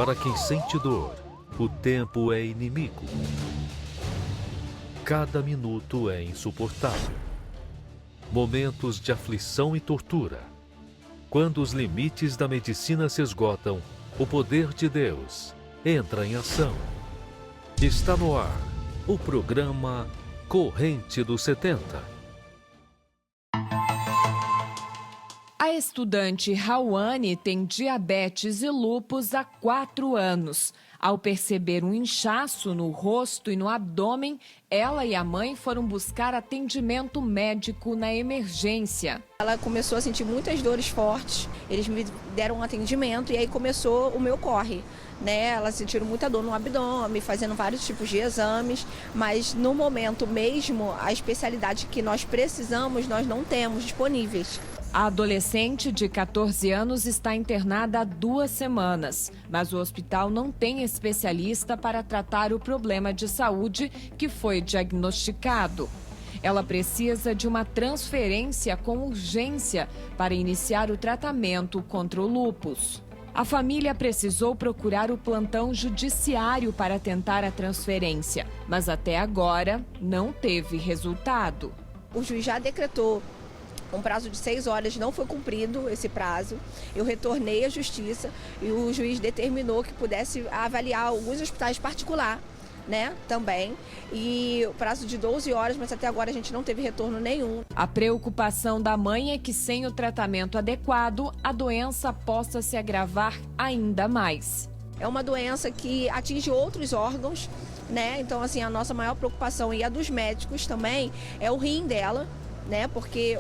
Para quem sente dor, o tempo é inimigo. Cada minuto é insuportável. Momentos de aflição e tortura. Quando os limites da medicina se esgotam, o poder de Deus entra em ação. Está no ar o programa Corrente dos 70. A estudante Rawane tem diabetes e lúpus há 4 anos. Ao perceber um inchaço no rosto e no abdômen, ela e a mãe foram buscar atendimento médico na emergência. Ela começou a sentir muitas dores fortes, eles me deram um atendimento e aí começou o meu corre. Elas sentiram muita dor no abdômen, fazendo vários tipos de exames, mas no momento mesmo, a especialidade que nós precisamos, nós não temos disponíveis. A adolescente de 14 anos está internada há 2 semanas, mas o hospital não tem especialista para tratar o problema de saúde que foi diagnosticado. Ela precisa de uma transferência com urgência para iniciar o tratamento contra o lúpus. A família precisou procurar o plantão judiciário para tentar a transferência, mas até agora não teve resultado. O juiz já decretou um prazo de 6 horas, não foi cumprido esse prazo. Eu retornei à justiça e o juiz determinou que pudesse avaliar alguns hospitais particulares, também. E o prazo de 12 horas, mas até agora a gente não teve retorno nenhum. A preocupação da mãe é que sem o tratamento adequado, a doença possa se agravar ainda mais. É uma doença que atinge outros órgãos, Então, a nossa maior preocupação e a dos médicos também é o rim dela, porque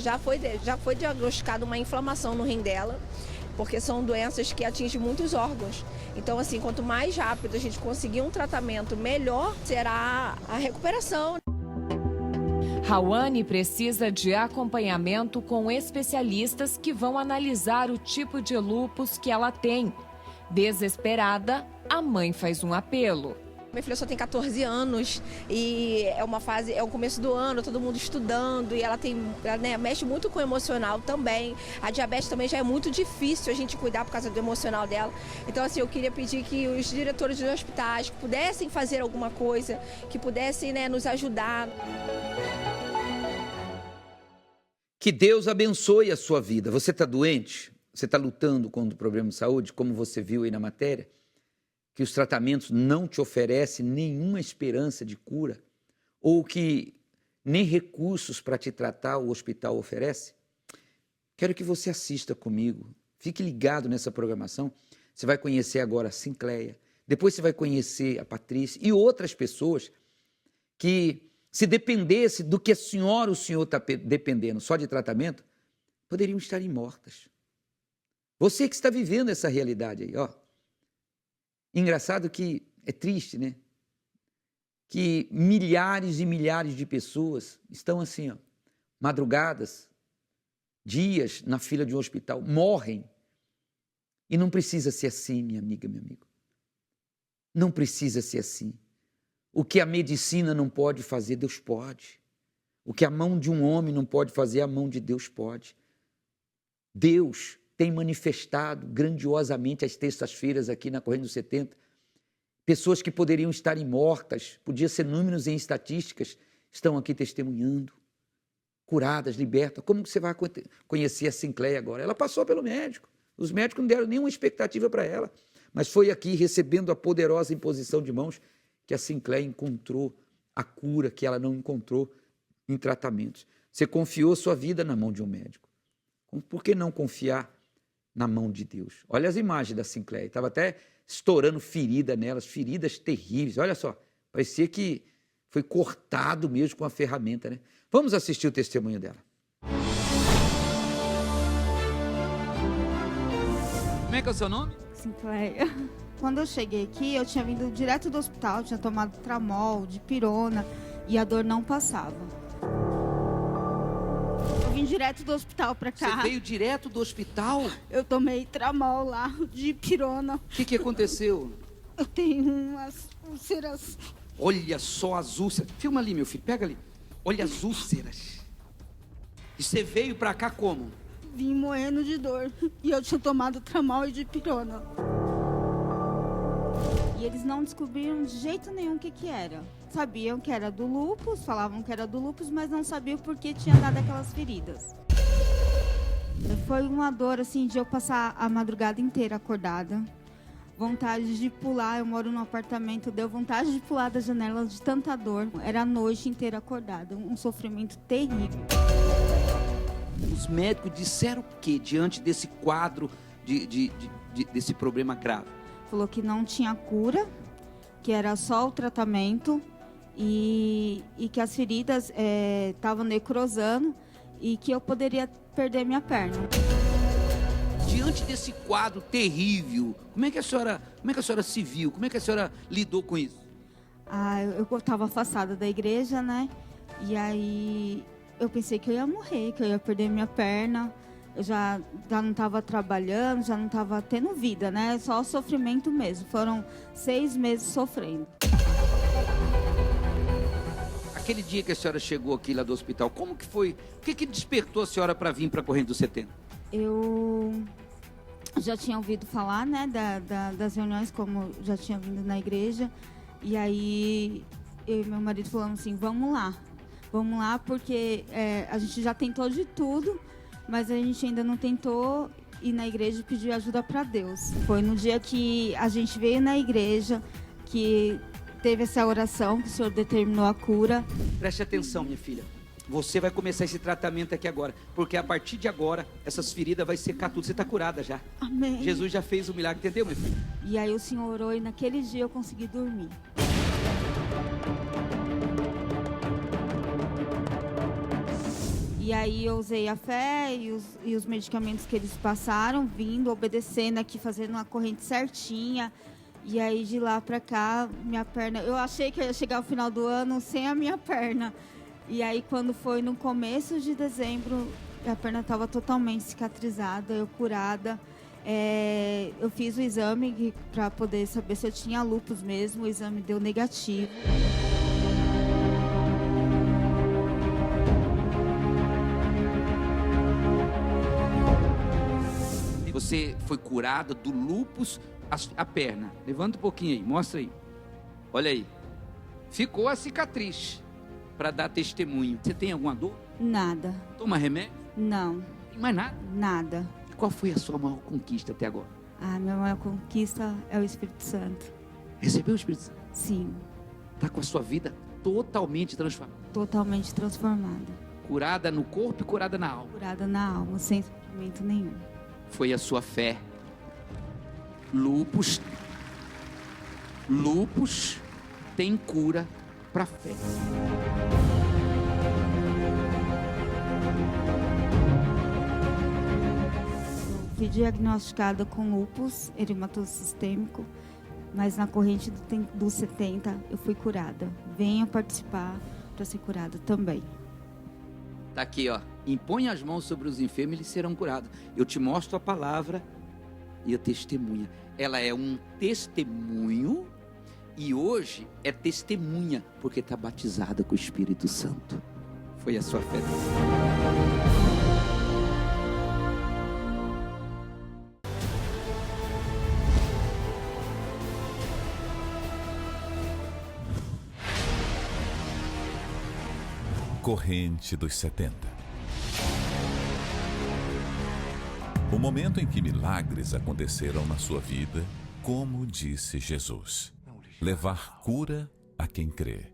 já foi diagnosticada uma inflamação no rim dela, porque são doenças que atingem muitos órgãos. Então, quanto mais rápido a gente conseguir um tratamento, melhor será a recuperação. Rawane precisa de acompanhamento com especialistas que vão analisar o tipo de lúpus que ela tem. Desesperada, a mãe faz um apelo. Minha filha só tem 14 anos e é o começo do ano, todo mundo estudando e ela mexe muito com o emocional também. A diabetes também já é muito difícil a gente cuidar por causa do emocional dela. Então, eu queria pedir que os diretores dos hospitais pudessem fazer alguma coisa, que pudessem, nos ajudar. Que Deus abençoe a sua vida. Você está doente? Você está lutando contra o problema de saúde, como você viu aí na matéria? Que os tratamentos não te oferecem nenhuma esperança de cura, ou que nem recursos para te tratar o hospital oferece? Quero que você assista comigo, fique ligado nessa programação. Você vai conhecer agora a Sincleia, depois você vai conhecer a Patrícia e outras pessoas que, se dependesse do que o senhor está dependendo só de tratamento, poderiam estar mortas. Você que está vivendo essa realidade aí, Engraçado que é triste, Que milhares e milhares de pessoas estão madrugadas, dias na fila de um hospital, morrem. E não precisa ser assim, minha amiga, meu amigo. Não precisa ser assim. O que a medicina não pode fazer, Deus pode. O que a mão de um homem não pode fazer, a mão de Deus pode. Deus tem manifestado grandiosamente às terças-feiras aqui na Corrente dos 70. Pessoas que poderiam estar mortas, podia ser números em estatísticas, estão aqui testemunhando, curadas, libertas. Como você vai conhecer a Sincleia agora? Ela passou pelo médico. Os médicos não deram nenhuma expectativa para ela, mas foi aqui, recebendo a poderosa imposição de mãos, que a Sincleia encontrou a cura que ela não encontrou em tratamentos. Você confiou sua vida na mão de um médico. Por que não confiar na mão de Deus? Olha as imagens da Sincleia, estava até estourando ferida nelas, feridas terríveis. Olha só, parecia que foi cortado mesmo com a ferramenta, Vamos assistir o testemunho dela. Como é que é o seu nome? Sincleia. Quando eu cheguei aqui, eu tinha vindo direto do hospital, tinha tomado tramol, dipirona e a dor não passava. Eu vim direto do hospital pra cá. Você veio direto do hospital? Eu tomei tramol lá, dipirona. O que aconteceu? Eu tenho umas úlceras. Olha só as úlceras. Filma ali, meu filho, pega ali. Olha as úlceras. E você veio pra cá como? Vim morrendo de dor. E eu tinha tomado tramol e dipirona. E eles não descobriram de jeito nenhum o que era. Sabiam que era do lúpus, falavam que era do lúpus, mas não sabiam por que tinha dado aquelas feridas. Foi uma dor, assim, de eu passar a madrugada inteira acordada. Vontade de pular, eu moro num apartamento, deu vontade de pular da janela de tanta dor. Era a noite inteira acordada, um sofrimento terrível. Os médicos disseram o quê diante desse quadro, desse problema grave? Falou que não tinha cura, que era só o tratamento e que as feridas estavam necrosando e que eu poderia perder minha perna. Diante desse quadro terrível, como é que a senhora se viu? Como é que a senhora lidou com isso? Eu estava afastada da igreja, né? E aí eu pensei que eu ia morrer, que eu ia perder minha perna. Eu já não estava trabalhando, já não estava tendo vida, né? Só sofrimento mesmo. Foram 6 meses sofrendo. Aquele dia que a senhora chegou aqui lá do hospital, como que foi? O que despertou a senhora para vir para a Corrente do 70? Eu já tinha ouvido falar, né, das reuniões, como já tinha vindo na igreja. E aí eu e meu marido falamos assim, vamos lá, porque a gente já tentou de tudo, mas a gente ainda não tentou ir na igreja e pedir ajuda para Deus. Foi no dia que a gente veio na igreja, que teve essa oração, que o Senhor determinou a cura. Preste atenção, minha filha. Você vai começar esse tratamento aqui agora, porque a partir de agora, essas feridas vai secar tudo. Você está curada já. Amém. Jesus já fez o milagre, entendeu, minha filha? E aí o Senhor orou e naquele dia eu consegui dormir. E aí eu usei a fé e os medicamentos que eles passaram, vindo, obedecendo aqui, fazendo uma corrente certinha. E aí de lá pra cá, minha perna... Eu achei que eu ia chegar ao final do ano sem a minha perna. E aí quando foi no começo de dezembro, a perna estava totalmente cicatrizada, eu curada. Eu fiz o exame para poder saber se eu tinha lúpus mesmo, o exame deu negativo. Você foi curada do lúpus, a perna. Levanta um pouquinho aí, mostra aí. Olha aí. Ficou a cicatriz para dar testemunho. Você tem alguma dor? Nada. Toma remédio? Não. Tem mais nada? Nada. E qual foi a sua maior conquista até agora? Minha maior conquista é o Espírito Santo. Recebeu o Espírito Santo? Sim. Está com a sua vida totalmente transformada. Totalmente transformada. Curada no corpo e curada na alma. Curada na alma, sem sofrimento nenhum. Foi a sua fé. Lúpus tem cura para fé. Eu fui diagnosticada com lúpus eritematoso sistêmico, mas na corrente do 70 eu fui curada. Venha participar para ser curada também. Tá aqui, ó. Impõe as mãos sobre os enfermos e eles serão curados. Eu te mostro a palavra e a testemunha. Ela é um testemunho e hoje é testemunha porque está batizada com o Espírito Santo. Foi a sua fé. Corrente dos 70. O momento em que milagres aconteceram na sua vida, como disse Jesus: levar cura a quem crê.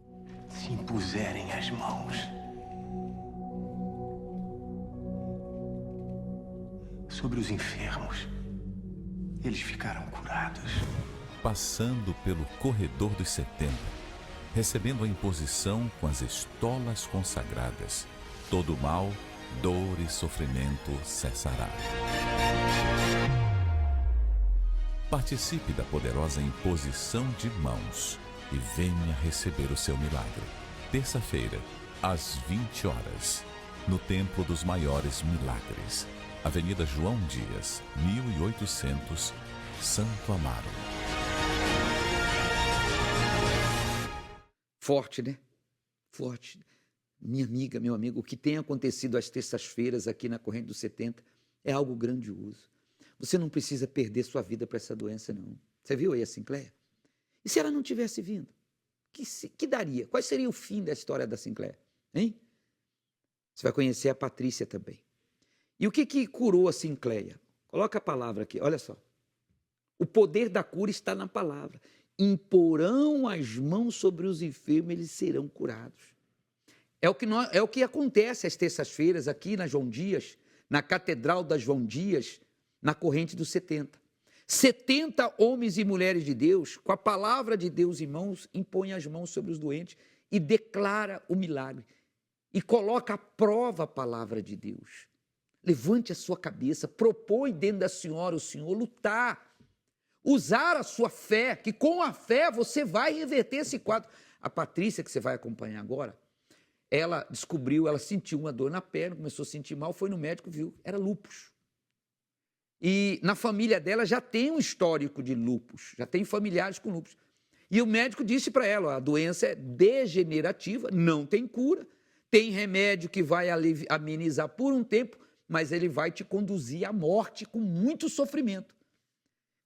Se impuserem as mãos sobre os enfermos, eles ficarão curados. Passando pelo corredor dos 70, recebendo a imposição com as estolas consagradas, todo mal, dor e sofrimento cessará. Participe da poderosa imposição de mãos e venha receber o seu milagre. Terça-feira, às 20 horas, no Templo dos Maiores Milagres, Avenida João Dias, 1800, Santo Amaro. Forte, né? Forte. Minha amiga, meu amigo, o que tem acontecido às terças-feiras aqui na Corrente dos 70 é algo grandioso. Você não precisa perder sua vida para essa doença, não. Você viu aí a Sinclair? E se ela não tivesse vindo? Que daria? Qual seria o fim da história da Sinclair? Hein? Você vai conhecer a Patrícia também. E o que curou a Sinclair? Coloca a palavra aqui, olha só. O poder da cura está na palavra. Imporão as mãos sobre os enfermos, eles serão curados. É o que acontece às terças-feiras aqui na João Dias, na Catedral da João Dias, na corrente dos 70. 70 homens e mulheres de Deus, com a palavra de Deus em mãos, impõem as mãos sobre os doentes e declara o milagre. E coloca à prova a palavra de Deus. Levante a sua cabeça, propõe dentro da senhora o Senhor lutar, usar a sua fé, que com a fé você vai reverter esse quadro. A Patrícia, que você vai acompanhar agora, ela descobriu, ela sentiu uma dor na perna, começou a sentir mal, foi no médico, viu, era lúpus. E na família dela já tem um histórico de lúpus, já tem familiares com lúpus. E o médico disse para ela, ó, a doença é degenerativa, não tem cura, tem remédio que vai amenizar por um tempo, mas ele vai te conduzir à morte com muito sofrimento.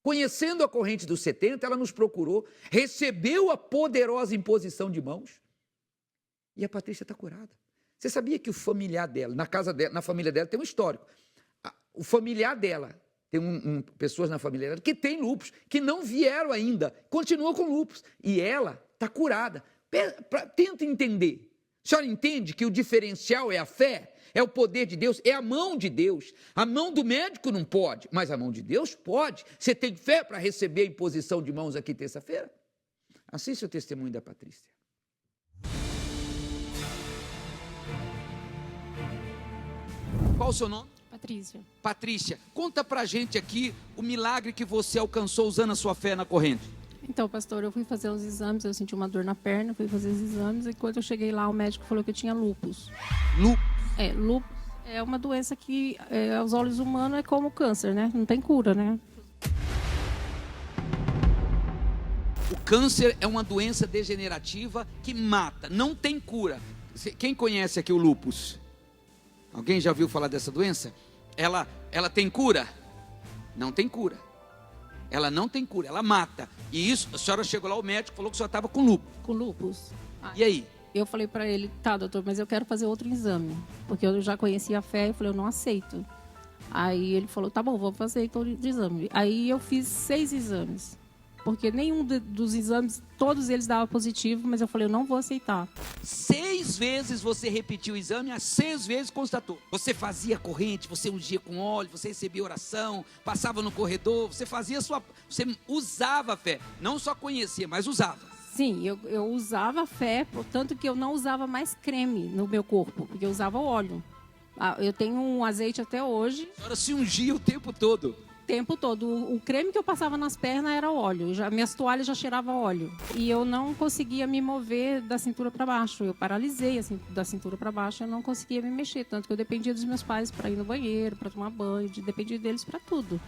Conhecendo a corrente dos 70, ela nos procurou, recebeu a poderosa imposição de mãos e a Patrícia está curada. Você sabia que o familiar dela, na casa dela, na família dela, tem um histórico. O familiar dela, tem pessoas na família dela que tem lúpus, que não vieram ainda, continuam com lúpus, e ela está curada. Tenta entender. A senhora entende que o diferencial é a fé? É o poder de Deus, é a mão de Deus. A mão do médico não pode, mas a mão de Deus pode. Você tem fé para receber a imposição de mãos aqui terça-feira? Assista o testemunho da Patrícia. Qual o seu nome? Patrícia. Patrícia, conta pra gente aqui o milagre que você alcançou usando a sua fé na corrente. Então, pastor, eu fui fazer os exames, eu senti uma dor na perna, fui fazer os exames e quando eu cheguei lá, o médico falou que eu tinha lúpus. Lúpus? Lúpus é uma doença que, aos olhos humanos, é como câncer, né? Não tem cura, né? O câncer é uma doença degenerativa que mata, não tem cura. Quem conhece aqui o lúpus? Alguém já ouviu falar dessa doença? Ela tem cura? Não tem cura. Ela não tem cura, ela mata. E isso, a senhora chegou lá, o médico falou que a senhora estava com lúpus. Com lúpus. E aí? Eu falei para ele, tá, doutor, mas eu quero fazer outro exame. Porque eu já conhecia a fé e falei, eu não aceito. Aí ele falou, tá bom, vamos fazer então o exame. Aí eu fiz 6 exames. Porque nenhum dos exames, todos eles davam positivo, mas eu falei, eu não vou aceitar. 6 vezes você repetiu o exame, as 6 vezes constatou. Você fazia corrente, você ungia com óleo, você recebia oração, passava no corredor, você você usava a fé. Não só conhecia, mas usava. Sim, eu usava a fé, portanto que eu não usava mais creme no meu corpo, porque eu usava óleo. Eu tenho um azeite até hoje. A senhora se ungia o tempo todo. Tempo todo. O creme que eu passava nas pernas era óleo. Minhas toalhas já cheiravam óleo. E eu não conseguia me mover da cintura para baixo. Eu paralisei assim, da cintura para baixo. Eu não conseguia me mexer. Tanto que eu dependia dos meus pais para ir no banheiro, para tomar banho. Dependia deles para tudo.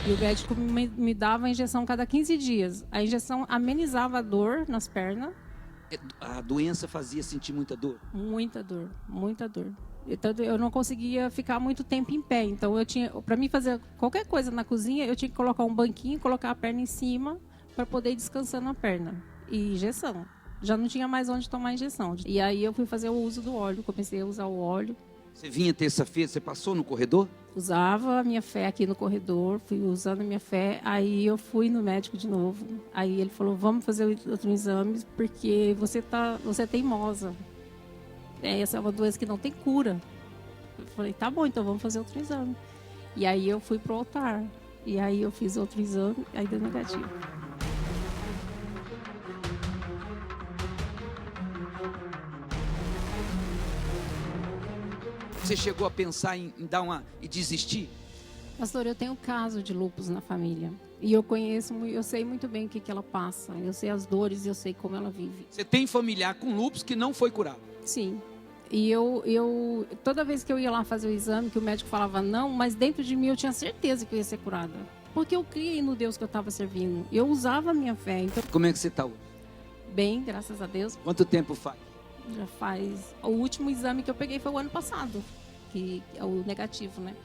E o médico me dava a injeção cada 15 dias. A injeção amenizava a dor nas pernas. A doença fazia sentir muita dor? Muita dor, muita dor. Então, eu não conseguia ficar muito tempo em pé. Então, para mim fazer qualquer coisa na cozinha, eu tinha que colocar um banquinho, colocar a perna em cima para poder ir descansando a perna. E injeção. Já não tinha mais onde tomar injeção. E aí eu fui fazer o uso do óleo, comecei a usar o óleo. Você vinha terça-feira, você passou no corredor? Usava a minha fé aqui no corredor, fui usando a minha fé. Aí eu fui no médico de novo. Aí ele falou, vamos fazer outro exame, porque você é teimosa. Essa é uma doença que não tem cura. Eu falei, tá bom, então vamos fazer outro exame. E aí eu fui pro altar. E aí eu fiz outro exame, aí deu negativo. Você chegou a pensar em e desistir? Pastor, eu tenho um caso de lúpus na família. E eu sei muito bem o que ela passa. Eu sei as dores, eu sei como ela vive. Você tem familiar com lúpus que não foi curado? Sim. E eu toda vez que eu ia lá fazer o exame, que o médico falava não, mas dentro de mim eu tinha certeza que eu ia ser curada. Porque eu criei no Deus que eu estava servindo. Eu usava a minha fé. Então... Como é que você está hoje? Bem, graças a Deus. Quanto tempo faz? Já faz... O último exame que eu peguei foi o ano passado, que é o negativo, né?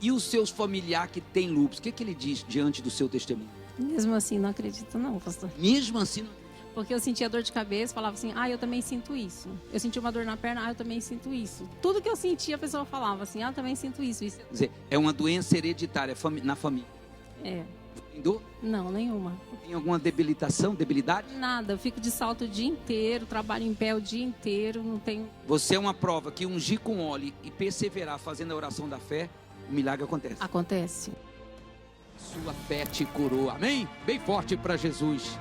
E os seus familiares que têm lúpus, o que ele diz diante do seu testemunho? Mesmo assim, não acredito não, pastor. Mesmo assim, Porque eu sentia dor de cabeça, falava assim, eu também sinto isso. Eu sentia uma dor na perna, eu também sinto isso. Tudo que eu sentia, a pessoa falava assim, eu também sinto isso. quer dizer, é uma doença hereditária na família. É. Tem dor? Não, nenhuma. Tem alguma debilidade? Nada, eu fico de salto o dia inteiro, trabalho em pé o dia inteiro, não tenho... Você é uma prova que ungir com óleo e perseverar fazendo a oração da fé, o milagre acontece. Acontece. Sua fé te curou, amém? Bem forte para Jesus.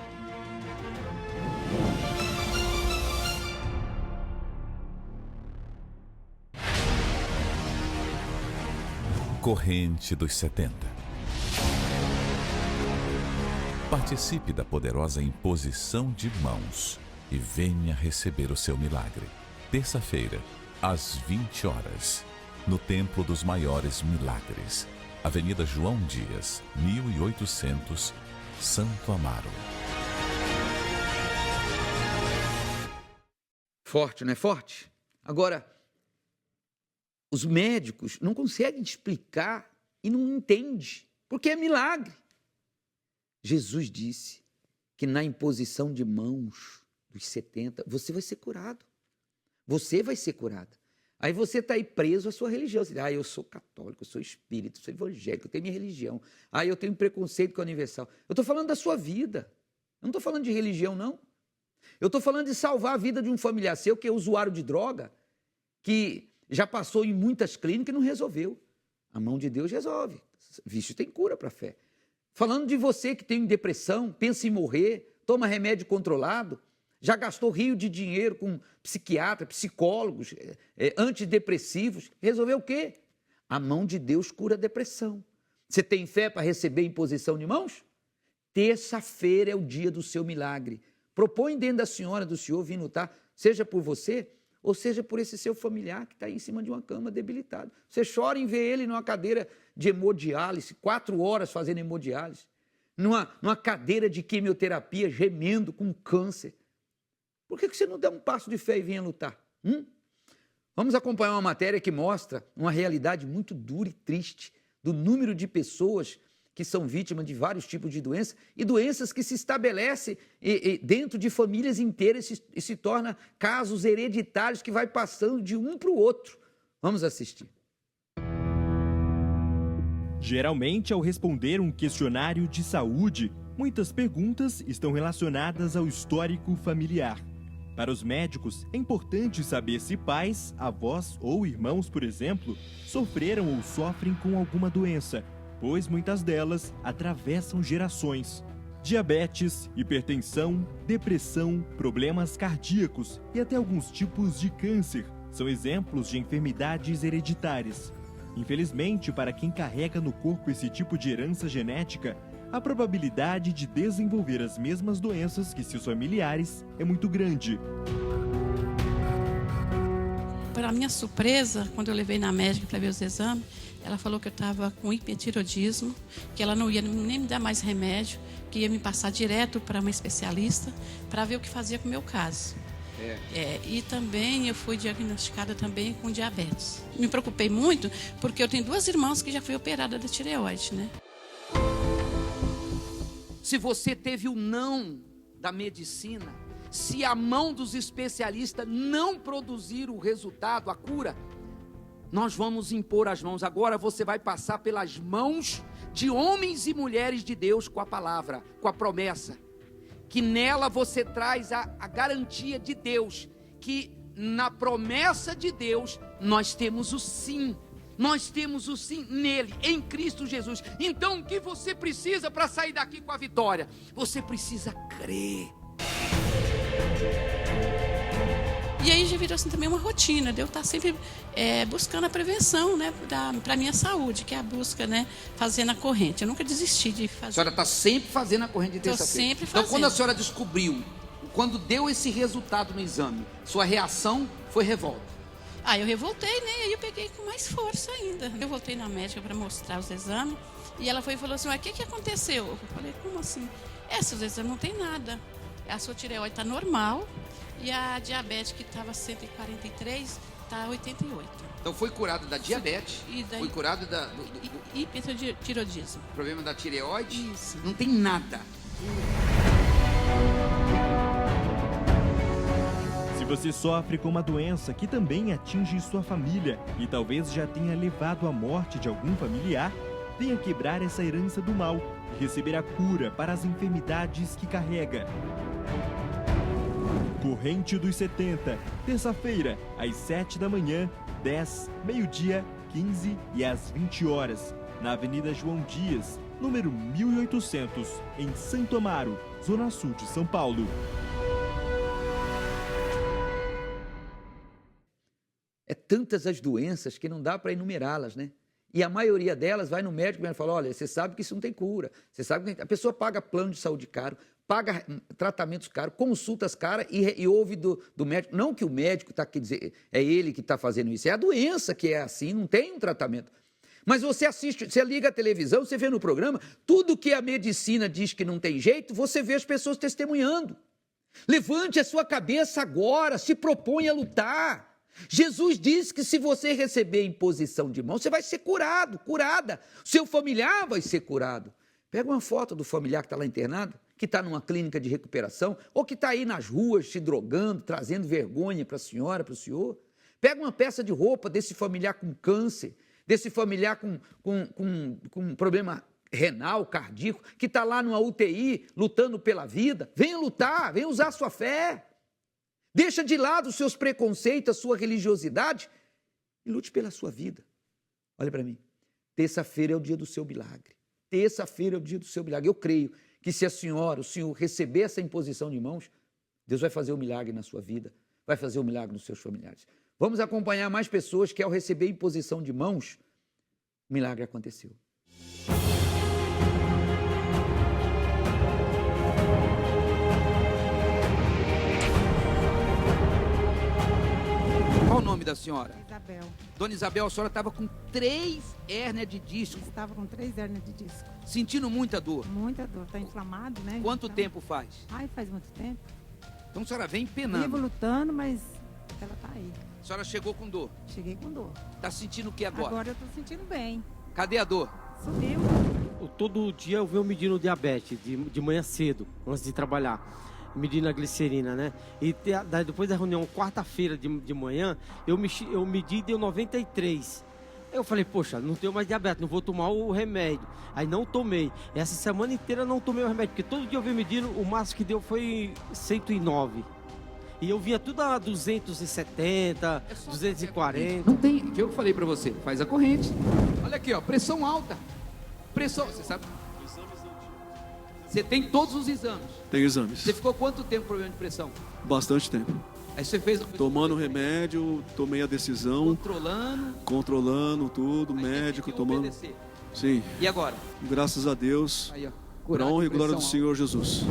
Corrente dos 70. Participe da poderosa imposição de mãos e venha receber o seu milagre. Terça-feira, às 20 horas, no Templo dos Maiores Milagres, Avenida João Dias, 1800, Santo Amaro. Forte, não é forte? Agora, os médicos não conseguem explicar e não entendem, porque é milagre. Jesus disse que na imposição de mãos dos 70, você vai ser curado. Você vai ser curado. Aí você está aí preso à sua religião. Você diz, eu sou católico, eu sou espírita, eu sou evangélico, eu tenho minha religião. Eu tenho preconceito com a universal. Eu estou falando da sua vida. Eu não estou falando de religião, não. Eu estou falando de salvar a vida de um familiar seu que é usuário de droga, que já passou em muitas clínicas e não resolveu. A mão de Deus resolve. Visto tem cura para a fé. Falando de você que tem depressão, pensa em morrer, toma remédio controlado, já gastou rio de dinheiro com psiquiatra, psicólogos, antidepressivos. Resolveu o quê? A mão de Deus cura a depressão. Você tem fé para receber imposição de mãos? Terça-feira é o dia do seu milagre. Propõe dentro da senhora, do senhor, vir lutar, seja por você, ou seja por esse seu familiar que está aí em cima de uma cama debilitado. Você chora em ver ele numa cadeira de hemodiálise, 4 horas fazendo hemodiálise, numa cadeira de quimioterapia, gemendo com câncer. Por que você não dá um passo de fé e venha lutar? Vamos acompanhar uma matéria que mostra uma realidade muito dura e triste do número de pessoas que são vítimas de vários tipos de doenças e doenças que se estabelecem dentro de famílias inteiras e se tornam casos hereditários que vai passando de um para o outro. Vamos assistir. Geralmente, ao responder um questionário de saúde, muitas perguntas estão relacionadas ao histórico familiar. Para os médicos, é importante saber se pais, avós ou irmãos, por exemplo, sofreram ou sofrem com alguma doença, pois muitas delas atravessam gerações. Diabetes, hipertensão, depressão, problemas cardíacos e até alguns tipos de câncer são exemplos de enfermidades hereditárias. Infelizmente, para quem carrega no corpo esse tipo de herança genética, a probabilidade de desenvolver as mesmas doenças que seus familiares é muito grande. Para minha surpresa, quando eu levei na médica para ver os exames, ela falou que eu estava com hipertiroidismo, que ela não ia nem me dar mais remédio, que ia me passar direto para uma especialista para ver o que fazia com o meu caso. E também eu fui diagnosticada também com diabetes. Me preocupei muito porque eu tenho 2 irmãos que já foi operada da tireoide, né? Se você teve o não da medicina, se a mão dos especialistas não produzir o resultado, a cura, nós vamos impor as mãos. Agora você vai passar pelas mãos de homens e mulheres de Deus com a palavra, com a promessa. Que nela você traz a garantia de Deus, que na promessa de Deus nós temos o sim. Nós temos o sim nele, em Cristo Jesus. Então o que você precisa para sair daqui com a vitória? Você precisa crer. E aí já virou assim também uma rotina, de eu estar sempre buscando a prevenção, né, para a minha saúde, que é a busca, né, fazendo a corrente. Eu nunca desisti de fazer. A senhora está sempre fazendo a corrente de terça-feira. Estou sempre fazendo. Então quando a senhora descobriu, quando deu esse resultado no exame, sua reação foi revolta? Eu revoltei, né, e aí eu peguei com mais força ainda. Eu voltei na médica para mostrar os exames, e ela foi e falou assim, o que aconteceu? Eu falei, como assim? Seus exames não tem nada. A sua tireoide está normal, e a diabetes que estava 143 Tá 88. Então foi curado da diabetes, E daí- foi curado Hipertiroidismo. problema da tireoide. Isso. Não tem nada. Se você sofre com uma doença que também atinge sua família e talvez já tenha levado à morte de algum familiar, venha quebrar essa herança do mal e receber a cura para as enfermidades que carrega. Corrente dos 70, terça-feira, às 7 da manhã, 10, meio-dia, 15 e às 20 horas, na Avenida João Dias, número 1800, em Santo Amaro, Zona Sul de São Paulo. É tantas as doenças que não dá para enumerá-las, né? E a maioria delas vai no médico e fala, olha, você sabe que isso não tem cura. Você sabe que a pessoa paga plano de saúde caro, paga tratamentos caros, consultas caras e ouve do médico. Não que o médico está aqui dizer, é ele que está fazendo isso, é a doença que é assim, não tem um tratamento. Mas você assiste, você liga a televisão, você vê no programa, tudo que a medicina diz que não tem jeito, você vê as pessoas testemunhando. Levante a sua cabeça agora, se propõe a lutar. Jesus disse que se você receber imposição de mão, você vai ser curado, curada. Seu familiar vai ser curado. Pega uma foto do familiar que está lá internado, que está numa clínica de recuperação, ou que está aí nas ruas se drogando, trazendo vergonha para a senhora, para o senhor. Pega uma peça de roupa desse familiar com câncer, desse familiar com problema renal, cardíaco, que está lá numa UTI lutando pela vida. Venha lutar, venha usar a sua fé. Deixa de lado os seus preconceitos, a sua religiosidade e lute pela sua vida. Olha para mim, terça-feira é o dia do seu milagre. Terça-feira é o dia do seu milagre. Eu creio que se a senhora, o senhor receber essa imposição de mãos, Deus vai fazer um milagre na sua vida, vai fazer um milagre nos seus familiares. Vamos acompanhar mais pessoas que ao receber imposição de mãos, o milagre aconteceu. Qual o nome da senhora? Isabel. Dona Isabel, a senhora estava com 3 hérnias de disco. Estava com 3 hérnias de disco. Sentindo muita dor. Muita dor. Está inflamado, né? Quanto então... tempo faz? Ai, faz muito tempo. Então a senhora vem penando. Vivo lutando, mas ela tá aí. A senhora chegou com dor. Cheguei com dor. Tá sentindo o que agora? Agora eu tô sentindo bem. Cadê a dor? Subiu. Todo dia eu venho medindo o diabetes, de manhã cedo, antes de trabalhar. Medindo a glicerina, né? E depois da reunião, quarta-feira de manhã, eu medi e deu 93. Eu falei, poxa, não tenho mais diabetes, não vou tomar o remédio. Aí não tomei. Essa semana inteira não tomei o remédio, porque todo dia eu venho medindo, o máximo que deu foi 109. E eu vinha tudo a 270, 240. Não tem, que eu falei pra você, faz a corrente. Olha aqui, ó, pressão alta. Pressão, você sabe? Você tem todos os exames. Tenho exames. Você ficou quanto tempo com problema de pressão? Bastante tempo. Aí você fez... Tomando remédio, tomei a decisão. Controlando tudo, aí médico, tomando. Obedecer. Sim. E agora? Graças a Deus. Aí, ó. Para a honra e glória do Senhor Jesus.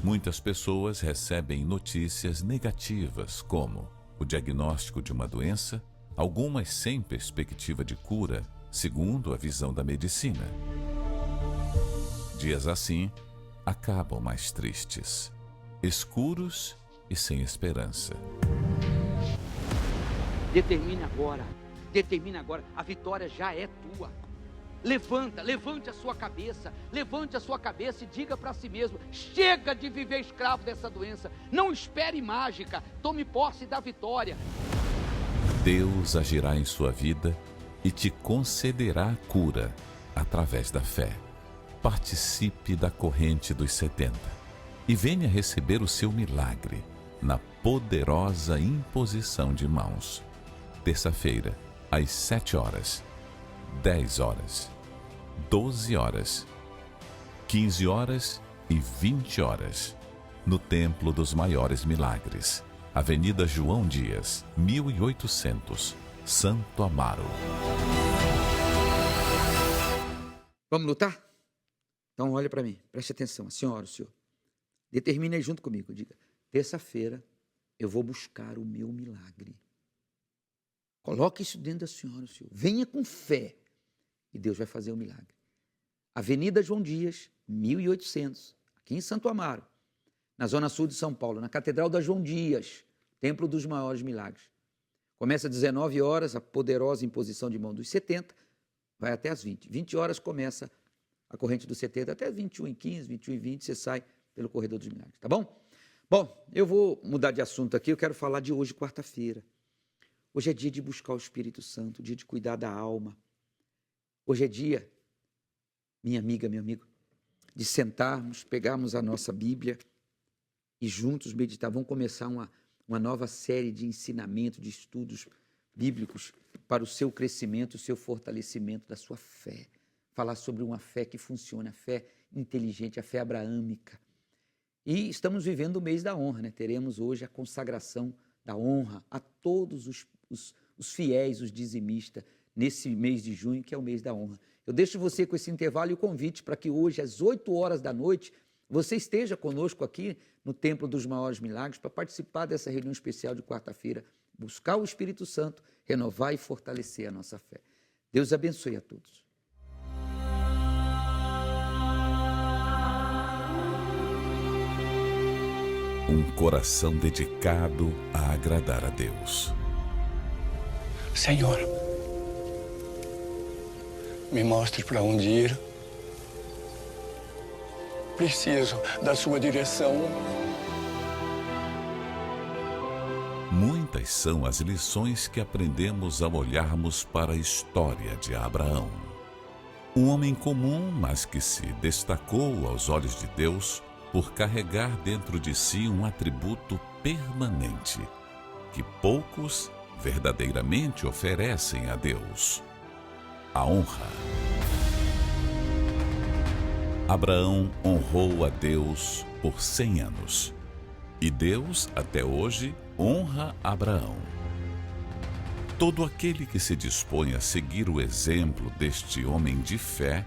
Muitas pessoas recebem notícias negativas, como o diagnóstico de uma doença, algumas sem perspectiva de cura, segundo a visão da medicina. Dias assim acabam mais tristes, escuros e sem esperança. Determine agora, a vitória já é tua. Levante a sua cabeça e diga para si mesmo, chega de viver escravo dessa doença, não espere mágica, tome posse da vitória. Deus agirá em sua vida e te concederá a cura através da fé. Participe da corrente dos 70 e venha receber o seu milagre na poderosa imposição de mãos. Terça-feira, às 7 horas. 10 horas, 12 horas, 15 horas e 20 horas, no Templo dos Maiores Milagres, Avenida João Dias, 1800, Santo Amaro. Vamos lutar? Então olha para mim, preste atenção, a senhora, o senhor. Determine aí junto comigo, diga, terça-feira eu vou buscar o meu milagre. Coloque isso dentro da senhora, o senhor. Venha com fé e Deus vai fazer o milagre. Avenida João Dias, 1800, aqui em Santo Amaro, na zona sul de São Paulo, na Catedral da João Dias, Templo dos Maiores Milagres. Começa às 19 horas, a poderosa imposição de mão dos 70, vai até às 20. 20 horas começa a corrente dos 70, até 21h15, 21h20, você sai pelo Corredor dos Milagres, tá bom? Bom, eu vou mudar de assunto aqui, eu quero falar de hoje, quarta-feira. Hoje é dia de buscar o Espírito Santo, dia de cuidar da alma. Hoje é dia, minha amiga, meu amigo, de sentarmos, pegarmos a nossa Bíblia e juntos meditar. Vamos começar uma nova série de ensinamento, de estudos bíblicos para o seu crescimento, o seu fortalecimento da sua fé. Falar sobre uma fé que funciona, a fé inteligente, a fé abraâmica. E estamos vivendo o mês da honra, né? Teremos hoje a consagração da honra a todos os fiéis, os dizimistas, nesse mês de junho, que é o mês da honra. Eu deixo você com esse intervalo e o convite para que hoje, às 8 horas da noite, você esteja conosco aqui no Templo dos Maiores Milagres para participar dessa reunião especial de quarta-feira, buscar o Espírito Santo, renovar e fortalecer a nossa fé. Deus abençoe a todos. Um coração dedicado a agradar a Deus. Senhor, me mostre para onde ir. Preciso da sua direção. Muitas são as lições que aprendemos ao olharmos para a história de Abraão. Um homem comum, mas que se destacou aos olhos de Deus por carregar dentro de si um atributo permanente, que poucos verdadeiramente oferecem a Deus: a honra. Abraão honrou a Deus por 100 anos. E Deus, até hoje, honra Abraão. Todo aquele que se dispõe a seguir o exemplo deste homem de fé,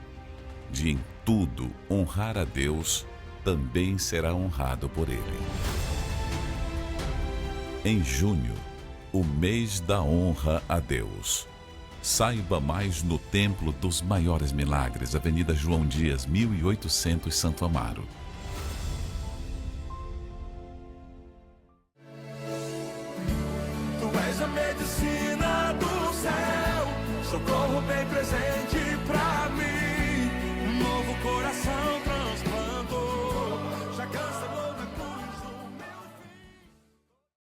de em tudo honrar a Deus, também será honrado por ele. Em junho, o mês da honra a Deus. Saiba mais no Templo dos Maiores Milagres, Avenida João Dias, 1800, Santo Amaro. Tu és a medicina do céu, socorro bem presente pra mim. Um novo coração pra